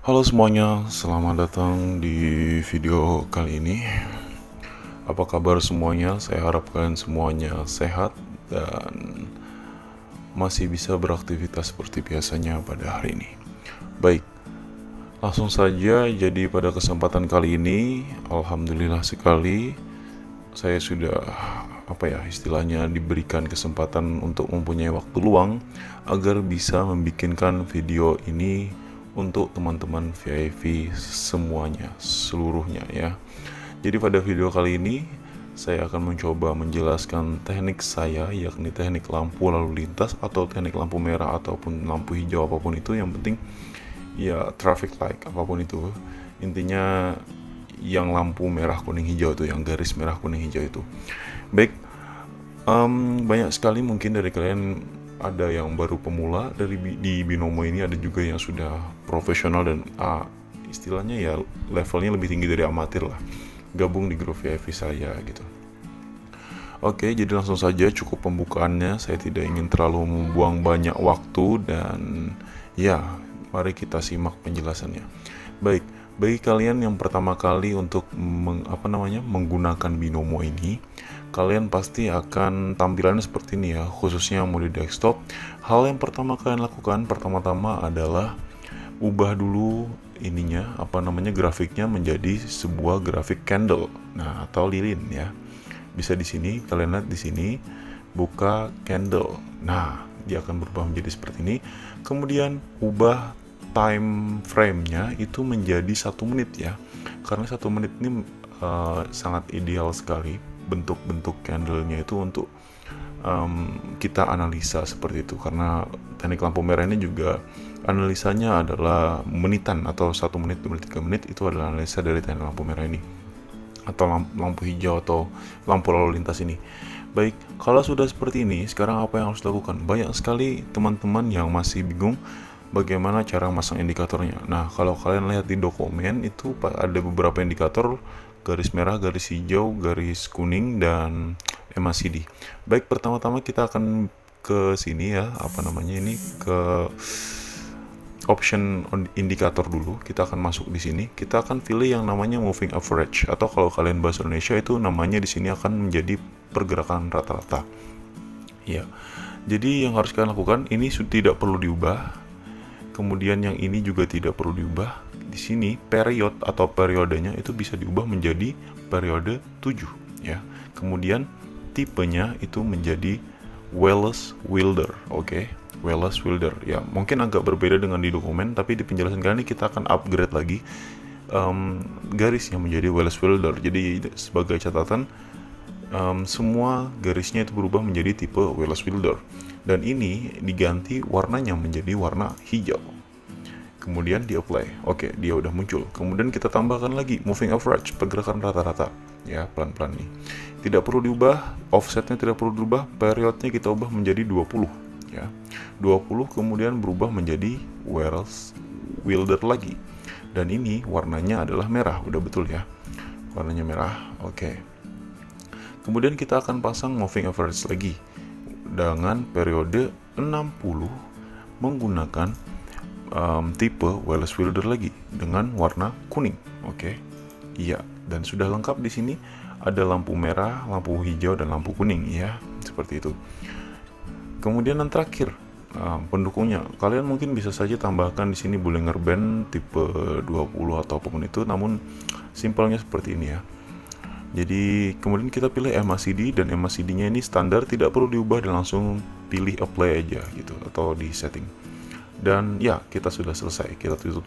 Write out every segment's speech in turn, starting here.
Halo semuanya, selamat datang di video kali ini. Apa kabar semuanya? Saya harap kalian semuanya sehat dan masih bisa beraktivitas seperti biasanya pada hari ini. Baik, langsung saja. Jadi pada kesempatan kali ini, alhamdulillah sekali saya sudah istilahnya diberikan kesempatan untuk mempunyai waktu luang agar bisa membikinkan video ini untuk teman-teman VIP semuanya, seluruhnya ya. Jadi pada video kali ini saya akan mencoba menjelaskan teknik saya, yakni teknik lampu lalu lintas atau teknik lampu merah ataupun lampu hijau, apapun itu, yang penting ya traffic light apapun itu. Intinya yang lampu merah kuning hijau itu, yang garis merah kuning hijau itu. Baik, banyak sekali mungkin dari kalian ada yang baru pemula di binomo ini, ada juga yang sudah profesional dan istilahnya ya levelnya lebih tinggi dari amatir lah, gabung di grup VIP saya gitu. Oke, jadi langsung saja, cukup pembukaannya, saya tidak ingin terlalu membuang banyak waktu dan ya, mari kita simak penjelasannya. Baik, bagi kalian yang pertama kali untuk menggunakan binomo ini, kalian pasti akan tampilannya seperti ini ya, khususnya yang mau di desktop. Hal yang pertama kalian lakukan pertama-tama adalah ubah dulu grafiknya menjadi sebuah grafik candle, nah atau lilin ya. Bisa di sini kalian lihat, di sini buka candle, nah dia akan berubah menjadi seperti ini. Kemudian ubah time frame-nya itu menjadi 1 menit ya, karena 1 menit ini sangat ideal sekali bentuk-bentuk candle-nya itu untuk kita analisa seperti itu, karena teknik lampu merah ini juga analisanya adalah menitan, atau 1 menit, 2 menit, 3 menit itu adalah analisa dari teknik lampu merah ini atau lampu hijau atau lampu lalu lintas ini. Baik, kalau sudah seperti ini, sekarang apa yang harus dilakukan? Banyak sekali teman-teman yang masih bingung bagaimana cara masang indikatornya. Nah, kalau kalian lihat di dokumen itu ada beberapa indikator: garis merah, garis hijau, garis kuning, dan MACD. Baik, pertama-tama kita akan ke sini ya, ke option indikator dulu. Kita akan masuk di sini. Kita akan pilih yang namanya moving average, atau kalau kalian bahasa Indonesia itu namanya di sini akan menjadi pergerakan rata-rata. Ya. Jadi yang harus kalian lakukan, ini tidak perlu diubah. Kemudian yang ini juga tidak perlu diubah. Di sini period atau periodenya itu bisa diubah menjadi periode 7 ya. Kemudian tipenya itu menjadi Wallace-Wilder, oke. Wallace-Wilder ya, mungkin agak berbeda dengan di dokumen, tapi di penjelasan kali ini kita akan upgrade lagi garisnya menjadi Wallace-Wilder. Jadi sebagai catatan, semua garisnya itu berubah menjadi tipe Wallace-Wilder, dan ini diganti warnanya menjadi warna hijau. Kemudian di apply, oke, dia udah muncul. Kemudian kita tambahkan lagi moving average, pergerakan rata-rata ya, pelan-pelan nih. Tidak perlu diubah, offsetnya tidak perlu diubah, periodnya kita ubah menjadi 20 ya. 20 kemudian berubah menjadi Wallace-Wilder lagi, dan ini warnanya adalah merah, udah betul ya, warnanya merah, oke. Kemudian kita akan pasang moving average lagi dengan periode 60 menggunakan tipe Wallace-Wilder lagi dengan warna kuning, oke. Iya, dan sudah lengkap di sini. Ada lampu merah, lampu hijau, dan lampu kuning ya, seperti itu. Kemudian yang terakhir, pendukungnya, kalian mungkin bisa saja tambahkan di sini Bollinger Band tipe 20 atau apapun itu, namun simpelnya seperti ini ya. Jadi kemudian kita pilih MACD, dan MACD-nya ini standar, tidak perlu diubah, dan langsung pilih apply aja gitu, atau di setting. Dan ya, kita sudah selesai. Kita tutup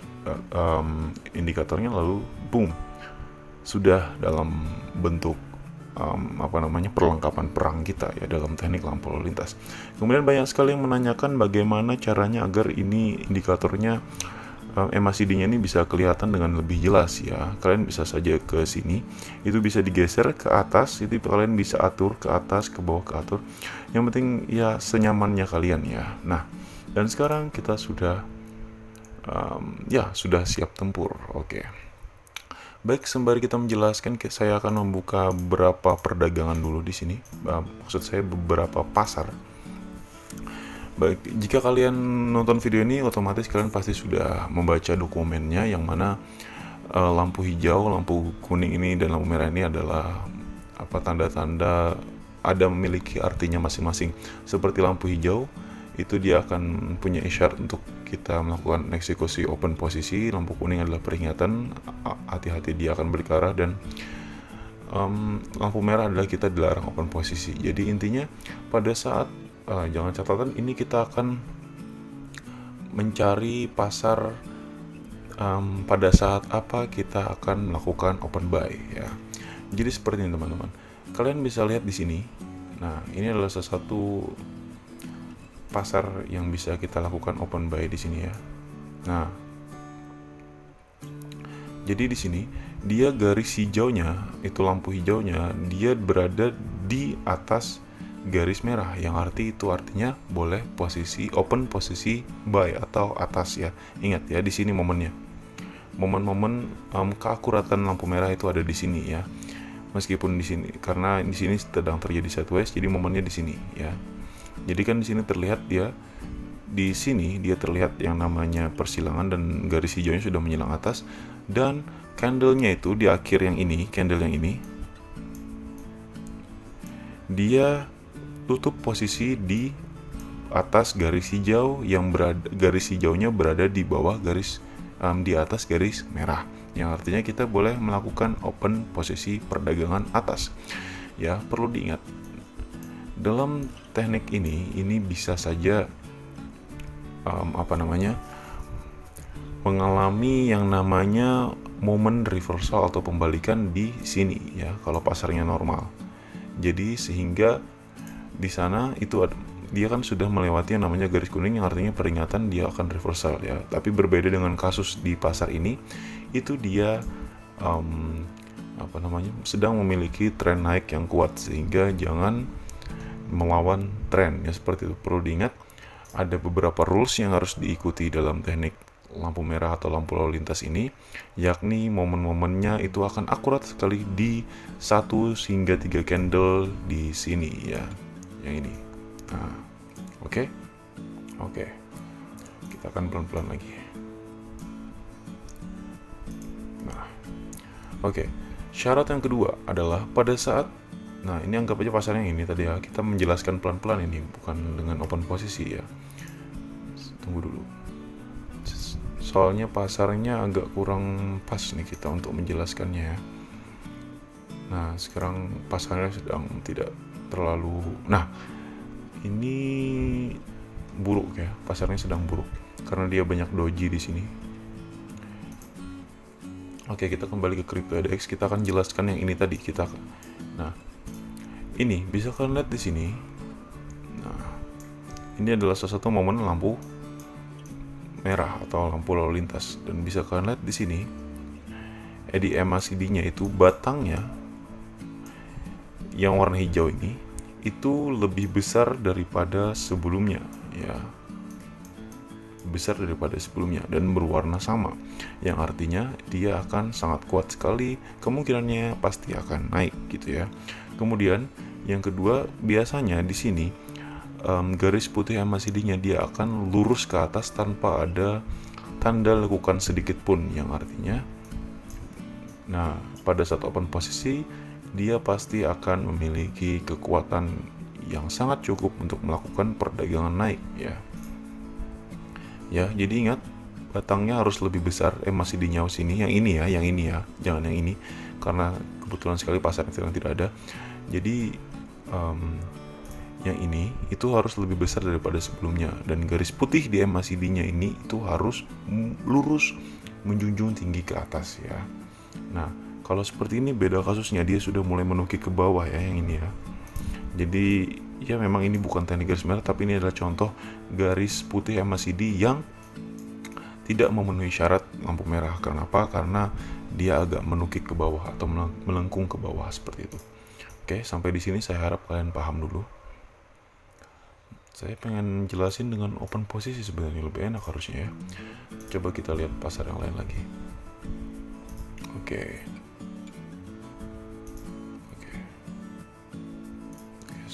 indikatornya, lalu boom, sudah dalam bentuk perlengkapan perang kita ya dalam teknik lampu lalu lintas. Kemudian banyak sekali yang menanyakan bagaimana caranya agar ini indikatornya, MACD-nya ini bisa kelihatan dengan lebih jelas ya. Kalian bisa saja ke sini, itu bisa digeser ke atas, itu kalian bisa atur ke atas, ke bawah, ke atur. Yang penting ya senyamannya kalian ya. Nah, dan sekarang kita sudah sudah siap tempur, oke. Baik, sembari kita menjelaskan, saya akan membuka beberapa perdagangan dulu di sini. Maksud saya beberapa pasar. Baik, jika kalian nonton video ini otomatis kalian pasti sudah membaca dokumennya, yang mana lampu hijau, lampu kuning ini dan lampu merah ini adalah tanda-tanda ada memiliki artinya masing-masing. Seperti lampu hijau itu dia akan punya isyarat untuk kita melakukan eksekusi open posisi. Lampu kuning adalah peringatan, hati-hati dia akan balik arah, dan lampu merah adalah kita dilarang open posisi. Jadi intinya pada saat jangan catatan ini kita akan mencari pasar pada saat apa kita akan melakukan open buy ya. Jadi seperti ini teman-teman. Kalian bisa lihat di sini. Nah, ini adalah salah satu pasar yang bisa kita lakukan open buy di sini ya. Nah, jadi di sini dia garis hijaunya, itu lampu hijaunya, dia berada di atas garis merah, yang artinya boleh posisi open posisi buy atau atas ya. Ingat ya, di sini momennya. Momen-momen keakuratan lampu merah itu ada di sini ya. Meskipun di sini karena di sini sedang terjadi sideways, jadi momennya di sini ya. Jadi kan di sini terlihat di sini dia terlihat yang namanya persilangan dan garis hijaunya sudah menyilang atas, dan candlenya itu di akhir yang ini, candle yang ini dia tutup posisi di atas garis hijau yang garis hijaunya berada di bawah garis di atas garis merah, yang artinya kita boleh melakukan open posisi perdagangan atas ya. Perlu diingat dalam teknik ini bisa saja mengalami yang namanya momen reversal atau pembalikan di sini ya kalau pasarnya normal. Jadi sehingga di sana itu dia kan sudah melewati yang namanya garis kuning, yang artinya peringatan dia akan reversal ya. Tapi berbeda dengan kasus di pasar ini, itu dia sedang memiliki tren naik yang kuat, sehingga jangan melawan tren ya. Seperti itu, perlu diingat ada beberapa rules yang harus diikuti dalam teknik lampu merah atau lampu lalu lintas ini, yakni momen-momennya itu akan akurat sekali di 1 hingga 3 candle di sini ya, yang ini. Nah, oke. Kita akan pelan-pelan lagi. Nah, oke. Syarat yang kedua adalah pada saat, nah ini anggap aja pasarnya ini tadi ya, kita menjelaskan pelan-pelan ini, bukan dengan open posisi ya. Tunggu dulu. Soalnya pasarnya agak kurang pas nih kita untuk menjelaskannya ya. Nah, sekarang pasarnya sedang tidak terlalu, nah ini buruk ya, pasarnya sedang buruk karena dia banyak doji di sini. Oke, kita kembali ke CryptoEDX, kita akan jelaskan yang ini tadi Nah, ini bisa kalian lihat di sini. Nah, ini adalah salah satu momen lampu merah atau lampu lalu lintas, dan bisa kalian lihat di sini EDM-MACD-nya itu batangnya yang warna hijau ini itu lebih besar daripada sebelumnya ya, besar daripada sebelumnya dan berwarna sama, yang artinya dia akan sangat kuat sekali, kemungkinannya pasti akan naik gitu ya. Kemudian yang kedua, biasanya di sini garis putih MACD-nya dia akan lurus ke atas tanpa ada tanda lekukan sedikit pun, yang artinya nah pada saat open posisi dia pasti akan memiliki kekuatan yang sangat cukup untuk melakukan perdagangan naik ya. Ya, jadi ingat batangnya harus lebih besar MACD-nya sini, yang ini ya, jangan yang ini karena kebetulan sekali pasarnya sedang tidak ada. Jadi yang ini itu harus lebih besar daripada sebelumnya, dan garis putih di MACD-nya ini itu harus lurus menjunjung tinggi ke atas ya. Nah, kalau seperti ini beda kasusnya, dia sudah mulai menukik ke bawah ya, yang ini ya. Jadi ya memang ini bukan teknik garis merah, tapi ini adalah contoh garis putih MACD yang tidak memenuhi syarat lampu merah. Kenapa? Karena dia agak menukik ke bawah atau melengkung ke bawah seperti itu. Oke, sampai di sini saya harap kalian paham dulu. Saya pengen jelasin dengan open posisi sebenarnya lebih enak harusnya ya. Coba kita lihat pasar yang lain lagi. Oke,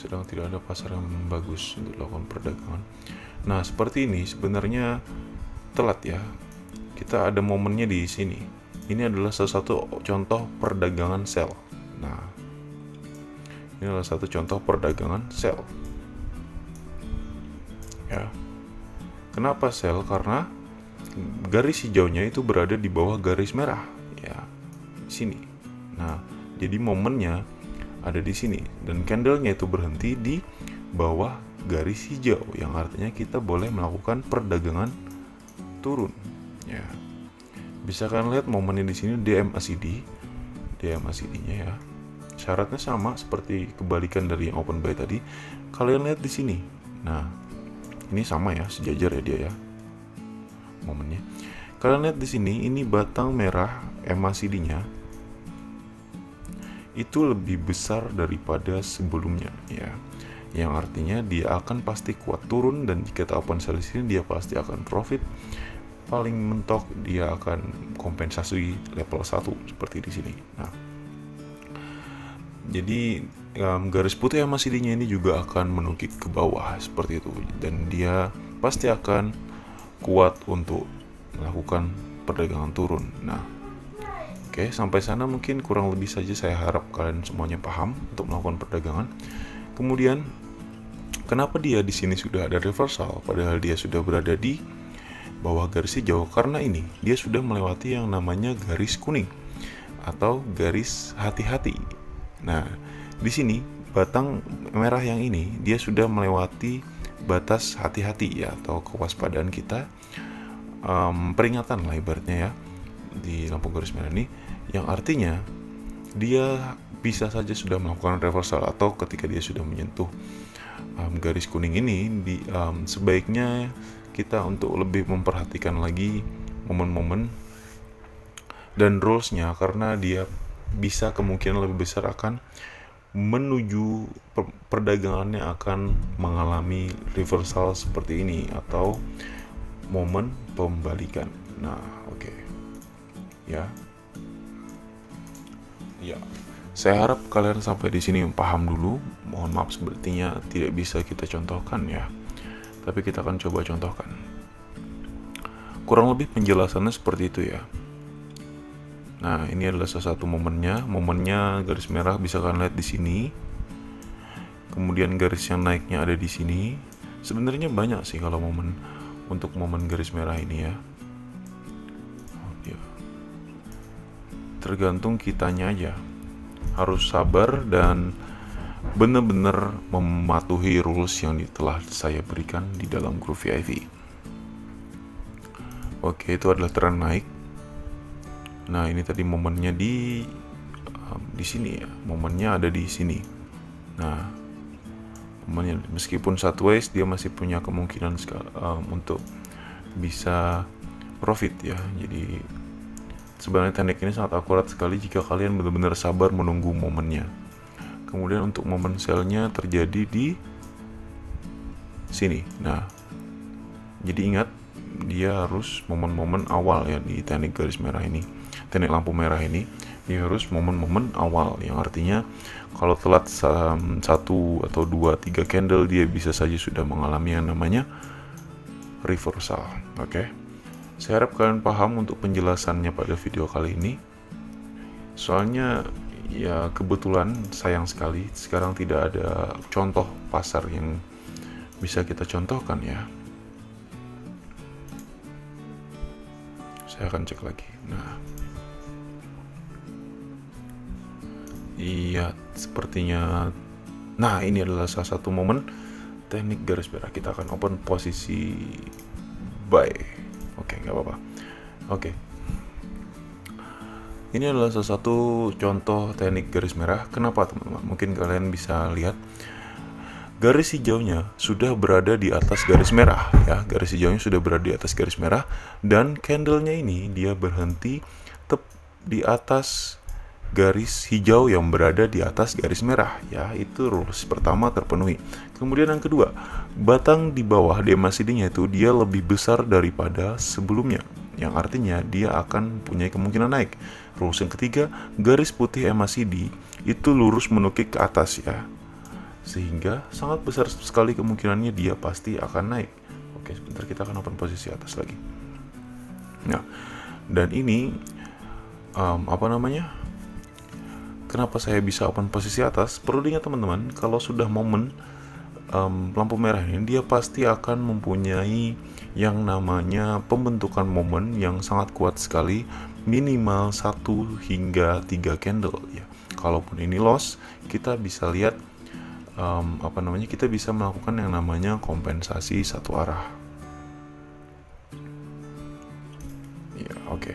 sedang tidak ada pasar yang bagus untuk dilakukan perdagangan. Nah, seperti ini sebenarnya telat ya. Kita ada momennya di sini. Ini adalah salah satu contoh perdagangan sell. Nah, ini adalah satu contoh perdagangan sell. Ya. Kenapa sell? Karena garis hijaunya itu berada di bawah garis merah, ya, di sini. Nah, jadi momennya ada di sini dan candlenya itu berhenti di bawah garis hijau, yang artinya kita boleh melakukan perdagangan turun. Ya, bisa kalian lihat momennya di sini DMACD-nya ya. Syaratnya sama seperti kebalikan dari yang open buy tadi. Kalian lihat di sini. Nah, ini sama ya, sejajar ya dia ya. Momennya. Kalian lihat di sini, ini batang merah MACD-nya itu lebih besar daripada sebelumnya ya. Yang artinya dia akan pasti kuat turun, dan jika kita open sell di sini dia pasti akan profit. Paling mentok dia akan kompensasi level 1 seperti di sini. Nah, jadi garis putih MACD-nya ini juga akan menukik ke bawah seperti itu, dan dia pasti akan kuat untuk melakukan perdagangan turun. Nah, oke, sampai sana mungkin kurang lebih saja. Saya harap kalian semuanya paham untuk melakukan perdagangan. Kemudian, kenapa dia di sini sudah ada reversal padahal dia sudah berada di bawah garis hijau? Karena ini dia sudah melewati yang namanya garis kuning atau garis hati-hati. Nah, di sini batang merah yang ini dia sudah melewati batas hati-hati ya, atau kewaspadaan kita, peringatan lah ibaratnya ya, di lampu garis merah ini, yang artinya dia bisa saja sudah melakukan reversal, atau ketika dia sudah menyentuh garis kuning ini, sebaiknya kita untuk lebih memperhatikan lagi momen-momen dan rules-nya, karena dia bisa kemungkinan lebih besar akan menuju perdagangannya akan mengalami reversal seperti ini atau momen pembalikan. Nah, oke. Ya. Saya harap kalian sampai di sini paham dulu. Mohon maaf sepertinya tidak bisa kita contohkan ya. Tapi kita akan coba contohkan. Kurang lebih penjelasannya seperti itu ya. Nah, ini adalah salah satu momennya. Momennya garis merah bisa kalian lihat di sini. Kemudian garis yang naiknya ada di sini. Sebenarnya banyak sih kalau untuk momen garis merah ini ya. Tergantung kitanya aja. Harus sabar dan benar-benar mematuhi rules yang telah saya berikan di dalam grup VIP. Oke, itu adalah tren naik. Nah, ini tadi momennya di sini ya. Momennya ada di sini. Nah, momennya meskipun sideways dia masih punya kemungkinan untuk bisa profit ya. Jadi sebenarnya teknik ini sangat akurat sekali jika kalian benar-benar sabar menunggu momennya. Kemudian untuk momen sell-nya terjadi di sini. Nah, jadi ingat, dia harus momen-momen awal ya di teknik garis merah ini, teknik lampu merah ini. Dia harus momen-momen awal, yang artinya kalau telat 1 atau 2, 3 candle dia bisa saja sudah mengalami yang namanya reversal. Oke. Saya harap kalian paham untuk penjelasannya pada video kali ini. Soalnya ya kebetulan sayang sekali sekarang tidak ada contoh pasar yang bisa kita contohkan ya. Saya akan cek lagi. Nah, iya sepertinya. Nah, ini adalah salah satu momen teknik garis merah. Kita akan open posisi buy. Oke, nggak apa-apa. Oke. Ini adalah salah satu contoh teknik garis merah. Kenapa teman-teman? Mungkin kalian bisa lihat garis hijaunya sudah berada di atas garis merah ya. Garis hijaunya sudah berada di atas garis merah, dan candlenya ini dia berhenti di atas garis hijau yang berada di atas garis merah ya. Itu rules pertama terpenuhi. Kemudian yang kedua, batang di bawah MACD-nya itu dia lebih besar daripada sebelumnya, yang artinya dia akan punya kemungkinan naik. Rules yang ketiga, garis putih MACD itu lurus menukik ke atas ya, sehingga sangat besar sekali kemungkinannya dia pasti akan naik. Oke, sebentar kita akan open posisi atas lagi. Nah, dan ini kenapa saya bisa open posisi atas? Perlu diingat teman-teman, kalau sudah momen lampu merah ini, dia pasti akan mempunyai yang namanya pembentukan momen yang sangat kuat sekali, minimal 1 hingga 3 candle ya. Kalaupun ini loss, kita bisa lihat kita bisa melakukan yang namanya kompensasi satu arah. Ya, oke.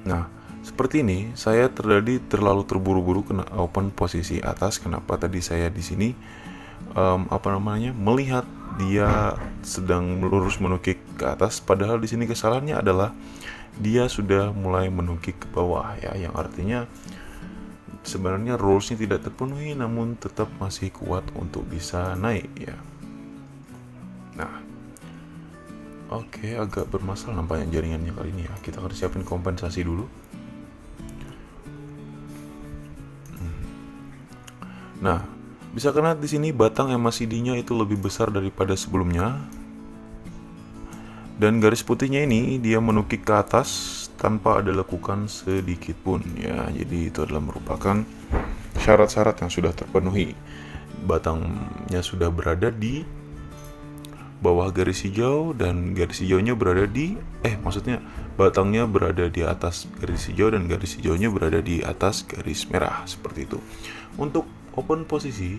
Nah, seperti ini saya terlalu terburu-buru kena open posisi atas. Kenapa tadi saya di sini melihat dia sedang lurus menukik ke atas, padahal di sini kesalahannya adalah dia sudah mulai menukik ke bawah ya, yang artinya sebenarnya rules-nya tidak terpenuhi, namun tetap masih kuat untuk bisa naik ya. Nah, oke, agak bermasalah nampaknya jaringannya kali ini ya. Kita harus siapin kompensasi dulu. Nah, bisa kena di sini batang MACD-nya itu lebih besar daripada sebelumnya. Dan garis putihnya ini dia menukik ke atas tanpa ada lekukan sedikit pun ya. Jadi itu adalah merupakan syarat-syarat yang sudah terpenuhi. Batangnya sudah berada di bawah garis hijau dan garis hijaunya berada di batangnya berada di atas garis hijau dan garis hijaunya berada di atas garis merah, seperti itu. Untuk open posisi,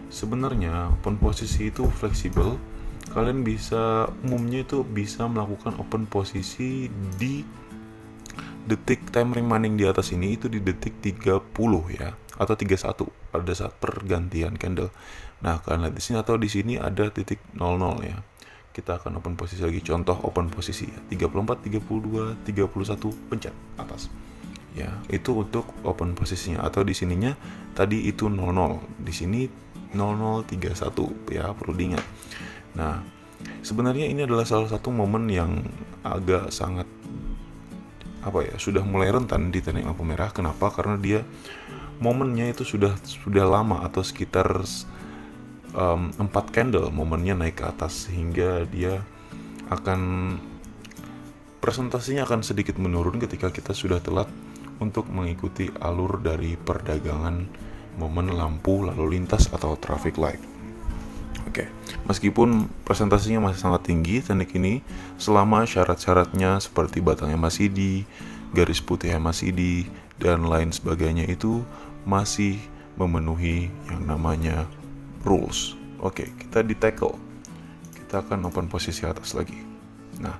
sebenarnya open posisi itu fleksibel. Kalian umumnya bisa melakukan open posisi di detik time remaining di atas ini itu di detik 30 ya, atau 31 pada saat pergantian candle. Nah, kalian lihat di sini atau di sini ada titik 00 ya. Kita akan open posisi lagi, contoh open posisi ya, 34, 32, 31 pencet atas. Ya, itu untuk open posisinya. Atau di sininya tadi itu 00, di sini 0031 ya, perlu diingat. Nah, sebenarnya ini adalah salah satu momen yang agak sangat sudah mulai rentan di teknik lampu merah. Kenapa? Karena dia momennya itu sudah lama, atau sekitar 4 candle momennya naik ke atas, sehingga dia presentasinya akan sedikit menurun ketika kita sudah telat untuk mengikuti alur dari perdagangan momen lampu lalu lintas atau traffic light. Oke, meskipun presentasinya masih sangat tinggi teknik ini, selama syarat-syaratnya seperti batang MACD, garis putih MACD, dan lain sebagainya itu masih memenuhi yang namanya rules. Oke, kita di tackle. Kita akan open posisi atas lagi. Nah,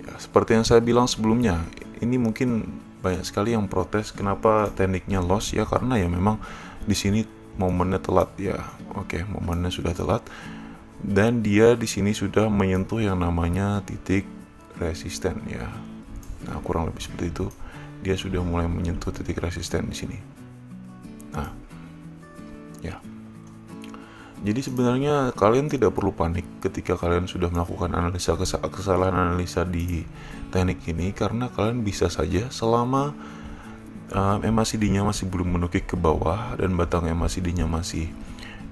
ya, seperti yang saya bilang sebelumnya, ini mungkin banyak sekali yang protes kenapa tekniknya loss ya, karena ya memang di sini momennya telat ya. Oke, momennya sudah telat dan dia di sini sudah menyentuh yang namanya titik resisten ya. Nah, kurang lebih seperti itu. Dia sudah mulai menyentuh titik resisten di sini. Nah, ya. Jadi sebenarnya kalian tidak perlu panik ketika kalian sudah melakukan kesalahan analisa di teknik ini, karena kalian bisa saja selama MACD-nya masih belum menukik ke bawah dan batang MACD-nya masih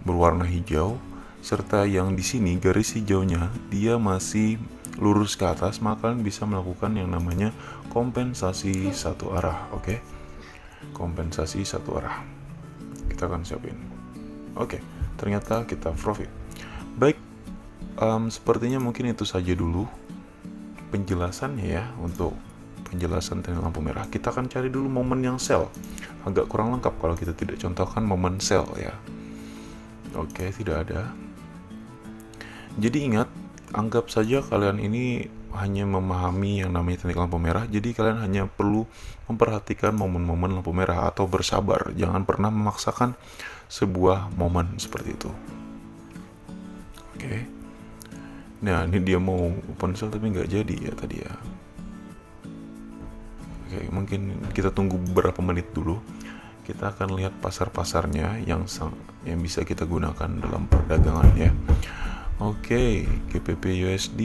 berwarna hijau, serta yang di sini garis hijaunya dia masih lurus ke atas, maka kalian bisa melakukan yang namanya kompensasi satu arah. Oke, kompensasi satu arah kita akan siapin. Oke, ternyata kita profit. Baik, sepertinya mungkin itu saja dulu penjelasannya ya. Untuk penjelasan teknik lampu merah, kita akan cari dulu momen yang sell. Agak kurang lengkap kalau kita tidak contohkan momen sell ya. Oke, tidak ada. Jadi ingat, anggap saja kalian ini hanya memahami yang namanya teknik lampu merah. Jadi kalian hanya perlu memperhatikan momen-momen lampu merah atau bersabar. Jangan pernah memaksakan sebuah momen seperti itu. Oke. Nah, ini dia mau open sell tapi nggak jadi ya tadi ya. Oke, mungkin kita tunggu beberapa menit dulu. Kita akan lihat pasar-pasarnya yang bisa kita gunakan dalam perdagangan ya. Oke, GBP USD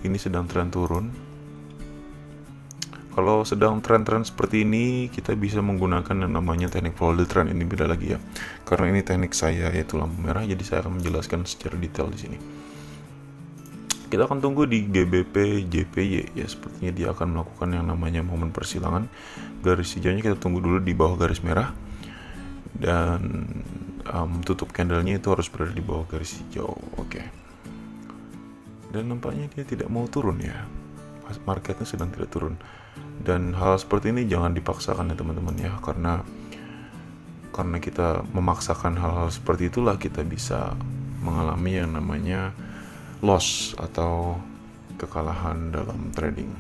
ini sedang tren turun. Kalau sedang tren-tren seperti ini, kita bisa menggunakan yang namanya teknik follow the trend. Ini beda lagi ya, karena ini teknik saya yaitu lampu merah, jadi saya akan menjelaskan secara detail di sini. Kita akan tunggu di GBP JPY ya, sepertinya dia akan melakukan yang namanya momen persilangan. Garis hijaunya kita tunggu dulu di bawah garis merah, dan tutup candlenya itu harus berada di bawah garis hijau. Oke. Dan nampaknya dia tidak mau turun ya, marketnya sedang tidak turun. Dan hal seperti ini jangan dipaksakan ya teman-teman ya, karena kita memaksakan hal-hal seperti itulah kita bisa mengalami yang namanya loss atau kekalahan dalam trading,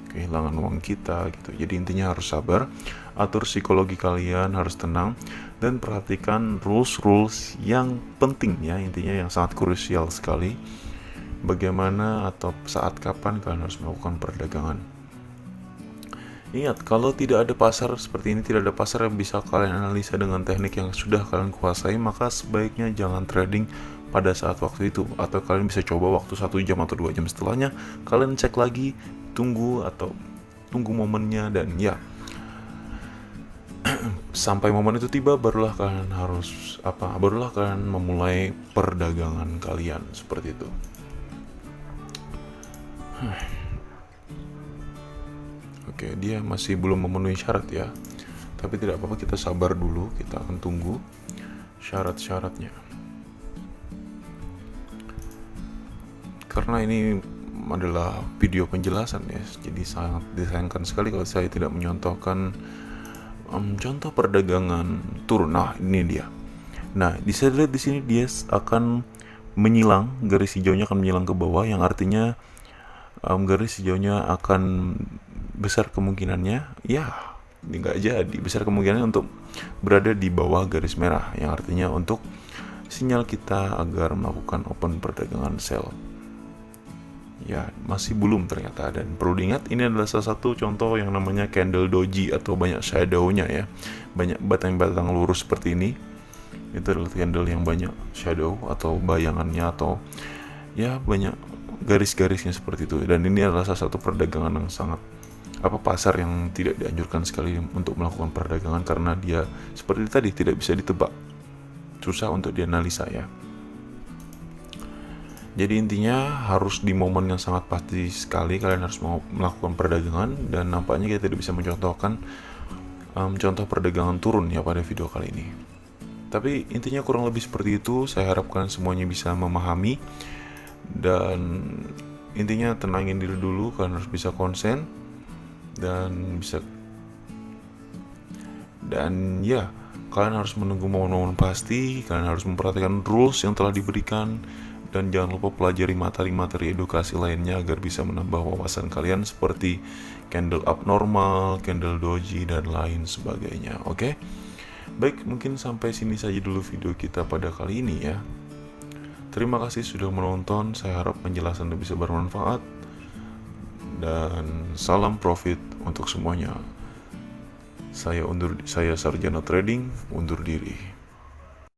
kehilangan uang kita gitu. Jadi intinya harus sabar, atur psikologi kalian, harus tenang, dan perhatikan rules yang penting ya, intinya yang sangat krusial sekali. Bagaimana atau saat kapan kalian harus melakukan perdagangan. Ingat, kalau tidak ada pasar seperti ini, tidak ada pasar yang bisa kalian analisa dengan teknik yang sudah kalian kuasai, maka sebaiknya jangan trading pada saat waktu itu. Atau kalian bisa coba waktu 1 jam atau 2 jam setelahnya, kalian cek lagi, tunggu momennya, dan ya sampai momen itu tiba, barulah kalian memulai perdagangan kalian seperti itu. Oke, dia masih belum memenuhi syarat ya. Tapi tidak apa-apa, kita sabar dulu, kita akan tunggu syarat-syaratnya. Karena ini adalah video penjelasan ya, jadi sangat disayangkan sekali kalau saya tidak menyontohkan contoh perdagangan turun. Nah, ini dia. Nah, bisa dilihat di sini dia akan menyilang, garis hijaunya akan menyilang ke bawah, yang artinya garis hijaunya akan besar kemungkinannya nggak jadi, besar kemungkinannya untuk berada di bawah garis merah, yang artinya untuk sinyal kita agar melakukan open perdagangan sell. Ya, masih belum ternyata. Dan perlu diingat, ini adalah salah satu contoh yang namanya candle doji atau banyak shadow-nya ya, banyak batang-batang lurus seperti ini. Itu adalah candle yang banyak shadow atau bayangannya, atau ya banyak garis-garisnya seperti itu. Dan ini adalah salah satu perdagangan yang sangat pasar yang tidak dianjurkan sekali untuk melakukan perdagangan, karena dia seperti tadi tidak bisa ditebak, susah untuk dianalisa ya. Jadi intinya harus di momen yang sangat pasti sekali kalian harus mau melakukan perdagangan, dan nampaknya kita tidak bisa mencontohkan contoh perdagangan turun ya pada video kali ini. Tapi intinya kurang lebih seperti itu. Saya harapkan semuanya bisa memahami, dan intinya tenangin diri dulu, kalian harus bisa konsen dan kalian harus menunggu momen-momen pasti, kalian harus memperhatikan rules yang telah diberikan, dan jangan lupa pelajari materi-materi edukasi lainnya agar bisa menambah wawasan kalian seperti candle abnormal, candle doji, dan lain sebagainya. Oke? Baik, mungkin sampai sini saja dulu video kita pada kali ini ya. Terima kasih sudah menonton, saya harap penjelasan bisa bermanfaat, dan salam profit untuk semuanya. Saya Sarjana Trading undur diri.